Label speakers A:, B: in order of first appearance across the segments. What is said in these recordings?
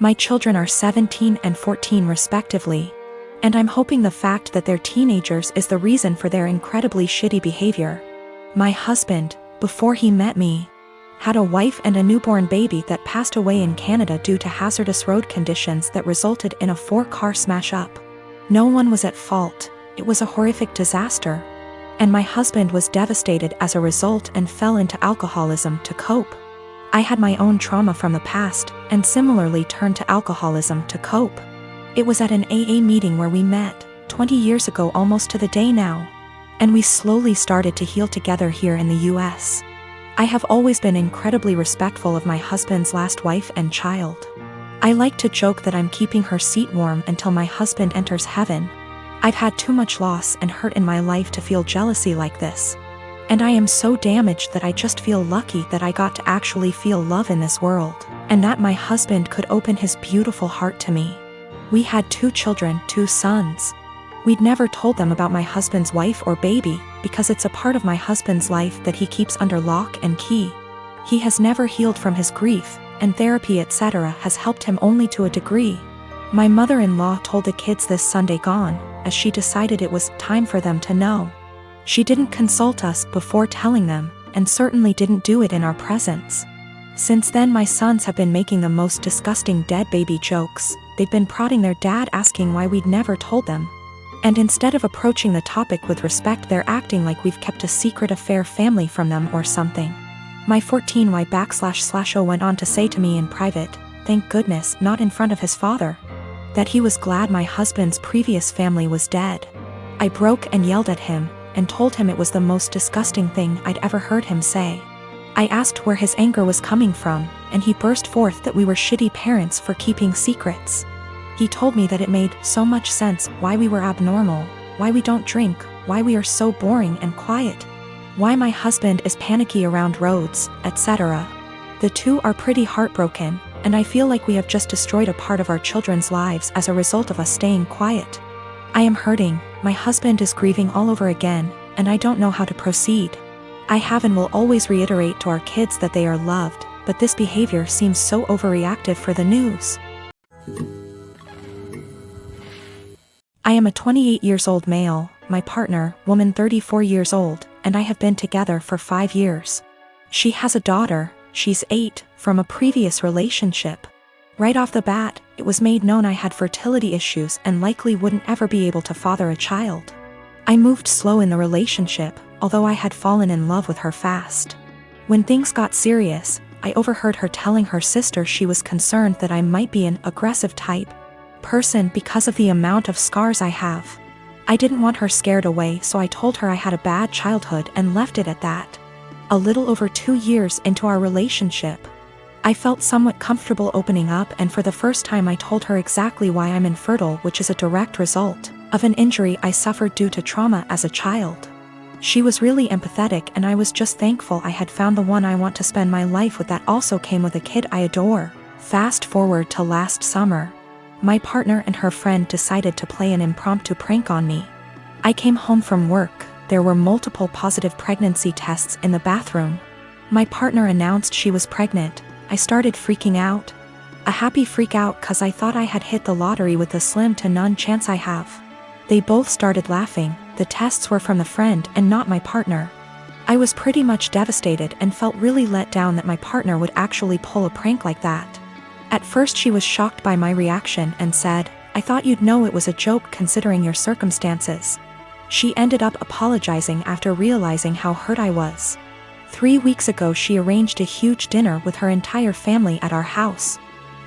A: My children are 17 and 14 respectively. And I'm hoping the fact that they're teenagers is the reason for their incredibly shitty behavior. My husband, before he met me, had a wife and a newborn baby that passed away in Canada due to hazardous road conditions that resulted in a 4-car smash-up. No one was at fault, it was a horrific disaster. And my husband was devastated as a result and fell into alcoholism to cope. I had my own trauma from the past, and similarly turned to alcoholism to cope. It was at an AA meeting where we met, 20 years ago almost to the day now. And we slowly started to heal together here in the US. I have always been incredibly respectful of my husband's last wife and child. I like to joke that I'm keeping her seat warm until my husband enters heaven. I've had too much loss and hurt in my life to feel jealousy like this. And I am so damaged that I just feel lucky that I got to actually feel love in this world, and that my husband could open his beautiful heart to me. We had 2 children, 2 sons. We'd never told them about my husband's wife or baby, because it's a part of my husband's life that he keeps under lock and key. He has never healed from his grief, and therapy etc. has helped him only to a degree. My mother-in-law told the kids this Sunday gone, as she decided it was time for them to know. She didn't consult us before telling them, and certainly didn't do it in our presence. Since then my sons have been making the most disgusting dead baby jokes. They've been prodding their dad asking why we'd never told them. And instead of approaching the topic with respect, they're acting like we've kept a secret affair family from them or something. My 14Y//0 went on to say to me in private, thank goodness, not in front of his father, that he was glad my husband's previous family was dead. I broke and yelled at him, and told him it was the most disgusting thing I'd ever heard him say. I asked where his anger was coming from, and he burst forth that we were shitty parents for keeping secrets. He told me that it made so much sense why we were abnormal, why we don't drink, why we are so boring and quiet, why my husband is panicky around roads, etc. The 2 are pretty heartbroken, and I feel like we have just destroyed a part of our children's lives as a result of us staying quiet. I am hurting, my husband is grieving all over again, and I don't know how to proceed. I have and will always reiterate to our kids that they are loved, but this behavior seems so overreactive for the news. I am a 28 years old male, my partner, woman 34 years old, and I have been together for 5 years. She has a daughter, she's 8, from a previous relationship. Right off the bat, it was made known I had fertility issues and likely wouldn't ever be able to father a child. I moved slow in the relationship, although I had fallen in love with her fast. When things got serious, I overheard her telling her sister she was concerned that I might be an aggressive type person because of the amount of scars I have. I didn't want her scared away, so I told her I had a bad childhood and left it at that. A little over 2 years into our relationship, I felt somewhat comfortable opening up, and for the first time I told her exactly why I'm infertile, which is a direct result of an injury I suffered due to trauma as a child. She was really empathetic, and I was just thankful I had found the one I want to spend my life with that also came with a kid I adore. Fast forward to last summer. My partner and her friend decided to play an impromptu prank on me. I came home from work, there were multiple positive pregnancy tests in the bathroom. My partner announced she was pregnant. I started freaking out. A happy freak out cause I thought I had hit the lottery with the slim to none chance I have. They both started laughing. The tests were from the friend and not my partner. I was pretty much devastated and felt really let down that my partner would actually pull a prank like that. At first she was shocked by my reaction and said, I thought you'd know it was a joke considering your circumstances. She ended up apologizing after realizing how hurt I was. 3 weeks ago she arranged a huge dinner with her entire family at our house.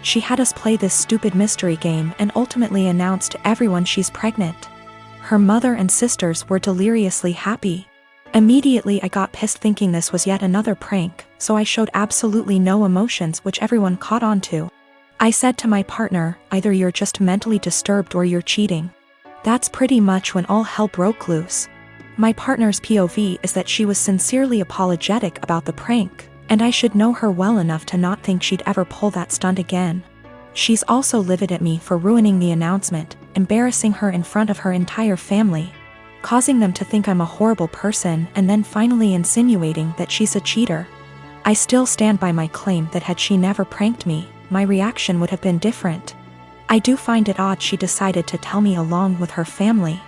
A: She had us play this stupid mystery game and ultimately announced to everyone she's pregnant. Her mother and sisters were deliriously happy. Immediately I got pissed thinking this was yet another prank, so I showed absolutely no emotions, which everyone caught on to. I said to my partner, either you're just mentally disturbed or you're cheating. That's pretty much when all hell broke loose. My partner's POV is that she was sincerely apologetic about the prank, and I should know her well enough to not think she'd ever pull that stunt again. She's also livid at me for ruining the announcement, embarrassing her in front of her entire family, causing them to think I'm a horrible person, and then finally insinuating that she's a cheater. I still stand by my claim that had she never pranked me, my reaction would have been different. I do find it odd she decided to tell me along with her family.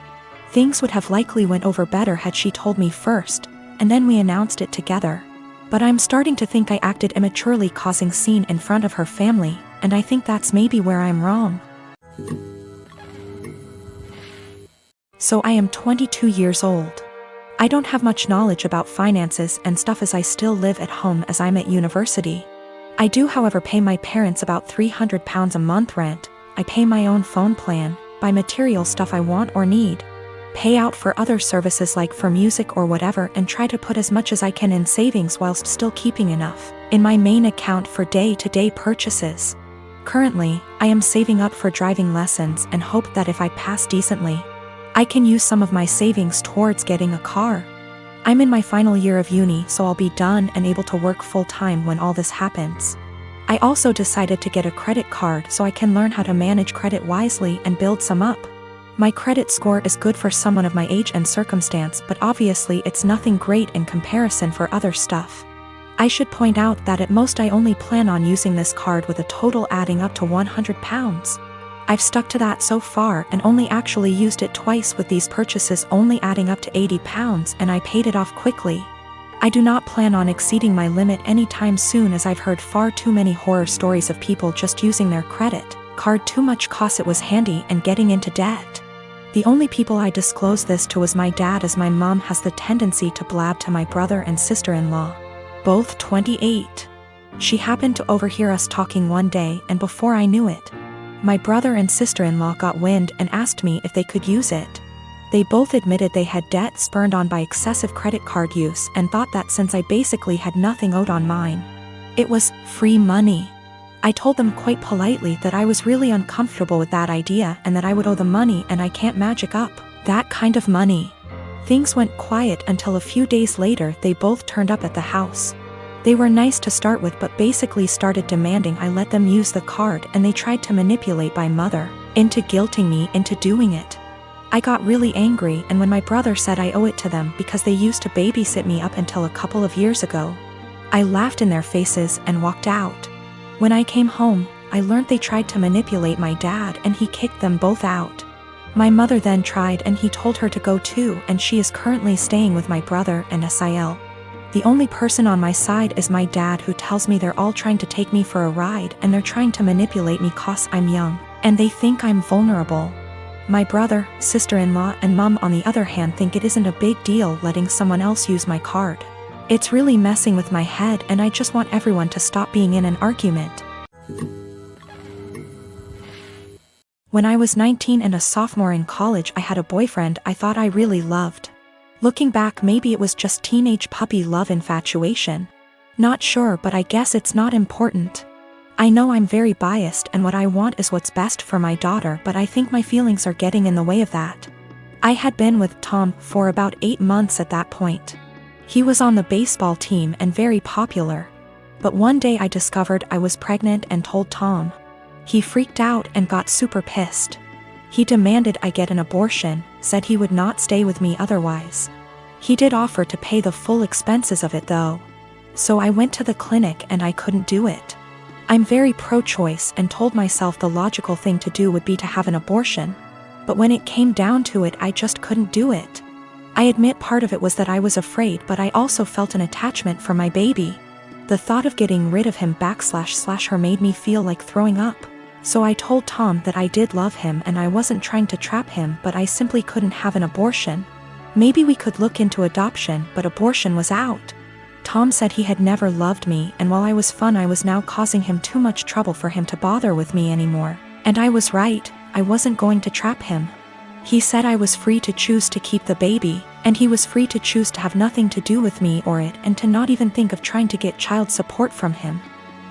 A: Things would have likely went over better had she told me first, and then we announced it together. But I'm starting to think I acted immaturely, causing scene in front of her family, and I think that's maybe where I'm wrong. So I am 22 years old. I don't have much knowledge about finances and stuff as I still live at home as I'm at university. I do however pay my parents about £300 a month rent, I pay my own phone plan, buy material stuff I want or need, pay out for other services like for music or whatever, and try to put as much as I can in savings whilst still keeping enough in my main account for day-to-day purchases. Currently, I am saving up for driving lessons and hope that if I pass decently, I can use some of my savings towards getting a car. I'm in my final year of uni, so I'll be done and able to work full-time when all this happens. I also decided to get a credit card so I can learn how to manage credit wisely and build some up. My credit score is good for someone of my age and circumstance, but obviously it's nothing great in comparison for other stuff. I should point out that at most I only plan on using this card with a total adding up to £100. I've stuck to that so far and only actually used it twice, with these purchases only adding up to £80, and I paid it off quickly. I do not plan on exceeding my limit anytime soon, as I've heard far too many horror stories of people just using their credit card too much cause it was handy and getting into debt. The only people I disclosed this to was my dad, as my mom has the tendency to blab to my brother and sister-in-law, both 28. She happened to overhear us talking one day, and before I knew it, my brother and sister-in-law got wind and asked me if they could use it. They both admitted they had debt spurned on by excessive credit card use and thought that since I basically had nothing owed on mine, it was free money. I told them quite politely that I was really uncomfortable with that idea and that I would owe the money, and I can't magic up that kind of money. Things went quiet until a few days later they both turned up at the house. They were nice to start with, but basically started demanding I let them use the card, and they tried to manipulate my mother into guilting me into doing it. I got really angry, and when my brother said I owe it to them because they used to babysit me up until a couple of years ago, I laughed in their faces and walked out. When I came home, I learned they tried to manipulate my dad and he kicked them both out. My mother then tried and he told her to go too, and she is currently staying with my brother and Sil. The only person on my side is my dad, who tells me they're all trying to take me for a ride and they're trying to manipulate me cause I'm young and they think I'm vulnerable. My brother, sister-in-law and mom on the other hand think it isn't a big deal letting someone else use my card. It's really messing with my head, and I just want everyone to stop being in an argument. When I was 19 and a sophomore in college, I had a boyfriend I thought I really loved. Looking back, maybe it was just teenage puppy love infatuation. Not sure, but I guess it's not important. I know I'm very biased and what I want is what's best for my daughter, but I think my feelings are getting in the way of that. I had been with Tom for about 8 months at that point. He was on the baseball team and very popular. But one day I discovered I was pregnant and told Tom. He freaked out and got super pissed. He demanded I get an abortion, said he would not stay with me otherwise. He did offer to pay the full expenses of it though. So I went to the clinic and I couldn't do it. I'm very pro-choice and told myself the logical thing to do would be to have an abortion. But when it came down to it, I just couldn't do it. I admit part of it was that I was afraid, but I also felt an attachment for my baby. The thought of getting rid of him / her made me feel like throwing up. So I told Tom that I did love him and I wasn't trying to trap him, but I simply couldn't have an abortion. Maybe we could look into adoption, but abortion was out. Tom said he had never loved me, and while I was fun, I was now causing him too much trouble for him to bother with me anymore. And I was right, I wasn't going to trap him. He said I was free to choose to keep the baby, and he was free to choose to have nothing to do with me or it, and to not even think of trying to get child support from him.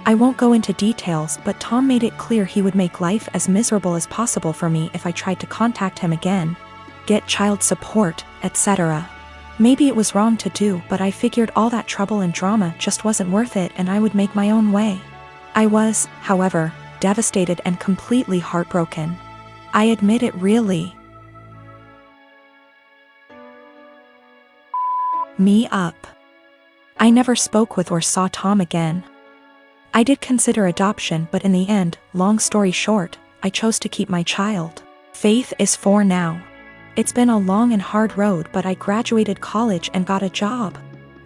A: I won't go into details, but Tom made it clear he would make life as miserable as possible for me if I tried to contact him again, get child support, etc. Maybe it was wrong to do, but I figured all that trouble and drama just wasn't worth it and I would make my own way. I was, however, devastated and completely heartbroken. I admit it really me up. I never spoke with or saw Tom again. I did consider adoption, but in the end, long story short, I chose to keep my child. Faith is 4 now. It's been a long and hard road, but I graduated college and got a job.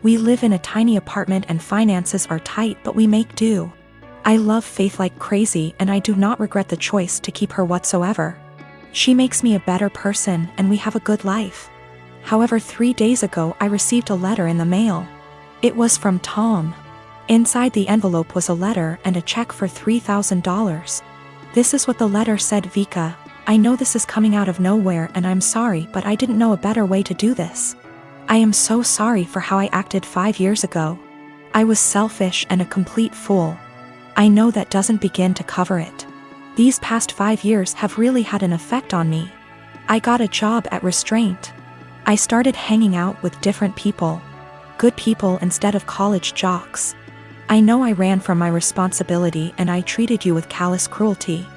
A: We live in a tiny apartment and finances are tight, but we make do. I love Faith like crazy and I do not regret the choice to keep her whatsoever. She makes me a better person and we have a good life. However, 3 days ago I received a letter in the mail. It was from Tom. Inside the envelope was a letter and a check for $3,000. This is what the letter said: Vika, I know this is coming out of nowhere and I'm sorry, but I didn't know a better way to do this. I am so sorry for how I acted 5 years ago. I was selfish and a complete fool. I know that doesn't begin to cover it. These past 5 years have really had an effect on me. I got a job at Restraint. I started hanging out with different people. Good people instead of college jocks. I know I ran from my responsibility and I treated you with callous cruelty.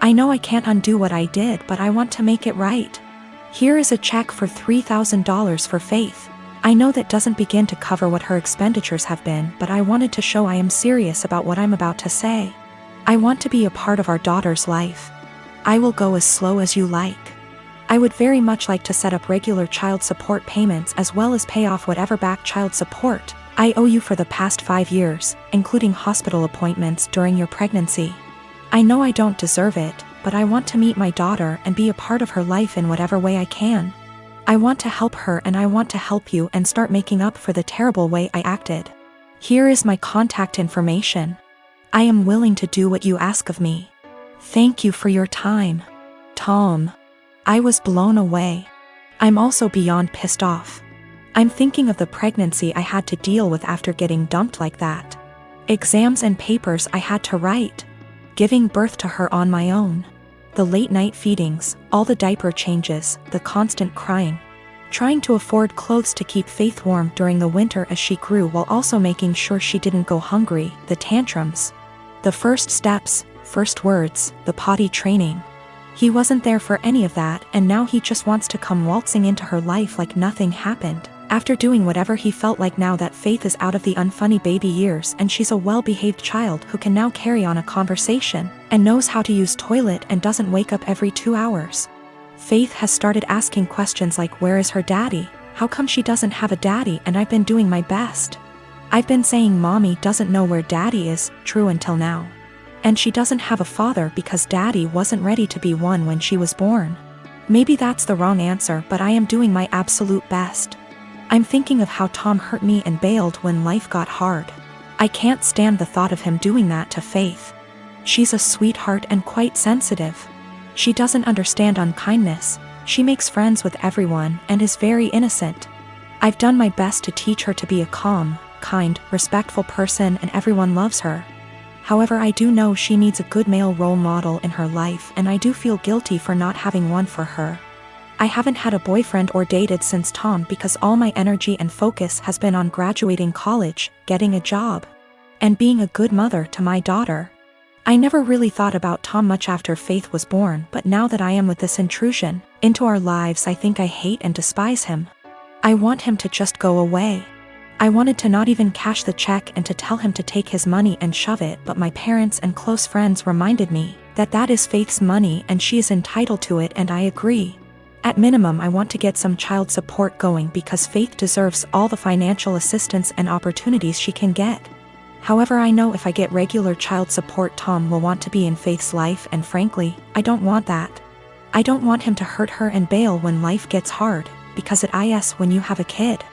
A: I know I can't undo what I did, but I want to make it right. Here is a check for $3,000 for Faith. I know that doesn't begin to cover what her expenditures have been, but I wanted to show I am serious about what I'm about to say. I want to be a part of our daughter's life. I will go as slow as you like. I would very much like to set up regular child support payments as well as pay off whatever back child support I owe you for the past 5 years, including hospital appointments during your pregnancy. I know I don't deserve it, but I want to meet my daughter and be a part of her life in whatever way I can. I want to help her and I want to help you and start making up for the terrible way I acted. Here is my contact information. I am willing to do what you ask of me. Thank you for your time. Tom. I was blown away. I'm also beyond pissed off. I'm thinking of the pregnancy I had to deal with after getting dumped like that. Exams and papers I had to write. Giving birth to her on my own. The late night feedings, all the diaper changes, the constant crying. Trying to afford clothes to keep Faith warm during the winter as she grew while also making sure she didn't go hungry, the tantrums. The first steps, first words, the potty training. He wasn't there for any of that, and now he just wants to come waltzing into her life like nothing happened. After doing whatever he felt like now that Faith is out of the unfunny baby years and she's a well-behaved child who can now carry on a conversation and knows how to use toilet and doesn't wake up every 2 hours. Faith has started asking questions like, where is her daddy? How come she doesn't have a daddy? And I've been doing my best. I've been saying mommy doesn't know where daddy is, true until now. And she doesn't have a father because daddy wasn't ready to be one when she was born. Maybe that's the wrong answer, but I am doing my absolute best. I'm thinking of how Tom hurt me and bailed when life got hard. I can't stand the thought of him doing that to Faith. She's a sweetheart and quite sensitive. She doesn't understand unkindness. She makes friends with everyone and is very innocent. I've done my best to teach her to be a calm, kind, respectful person and everyone loves her. However, I do know she needs a good male role model in her life and I do feel guilty for not having one for her. I haven't had a boyfriend or dated since Tom because all my energy and focus has been on graduating college, getting a job, and being a good mother to my daughter. I never really thought about Tom much after Faith was born, but now that I am with this intrusion into our lives, I think I hate and despise him. I want him to just go away. I wanted to not even cash the check and to tell him to take his money and shove it, but my parents and close friends reminded me that that is Faith's money and she is entitled to it, and I agree. At minimum, I want to get some child support going because Faith deserves all the financial assistance and opportunities she can get. However, I know if I get regular child support, Tom will want to be in Faith's life, and frankly, I don't want that. I don't want him to hurt her and bail when life gets hard, because it is when you have a kid.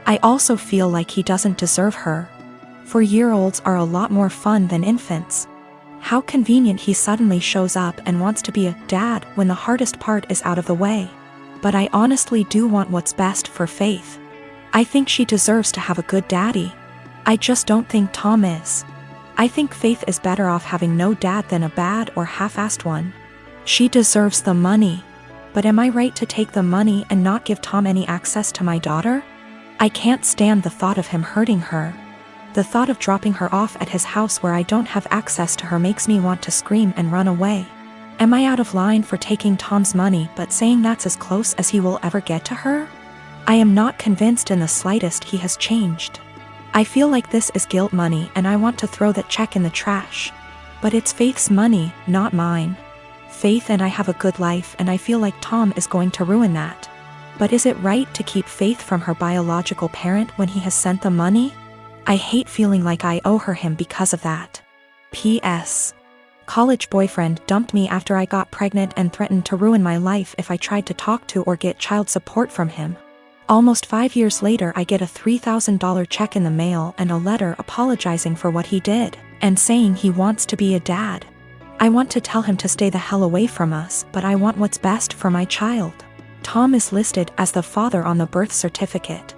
A: I also feel like he doesn't deserve her. 4-year-olds are a lot more fun than infants. How convenient he suddenly shows up and wants to be a dad when the hardest part is out of the way. But I honestly do want what's best for Faith. I think she deserves to have a good daddy. I just don't think Tom is. I think Faith is better off having no dad than a bad or half-assed one. She deserves the money. But am I right to take the money and not give Tom any access to my daughter? I can't stand the thought of him hurting her. The thought of dropping her off at his house where I don't have access to her makes me want to scream and run away. Am I out of line for taking Tom's money but saying that's as close as he will ever get to her? I am not convinced in the slightest he has changed. I feel like this is guilt money and I want to throw that check in the trash. But it's Faith's money, not mine. Faith and I have a good life and I feel like Tom is going to ruin that. But is it right to keep Faith from her biological parent when he has sent the money? I hate feeling like I owe him because of that. P.S. College boyfriend dumped me after I got pregnant and threatened to ruin my life if I tried to talk to or get child support from him. Almost 5 years later I get a $3,000 check in the mail and a letter apologizing for what he did, and saying he wants to be a dad. I want to tell him to stay the hell away from us, but I want what's best for my child. Tom is listed as the father on the birth certificate.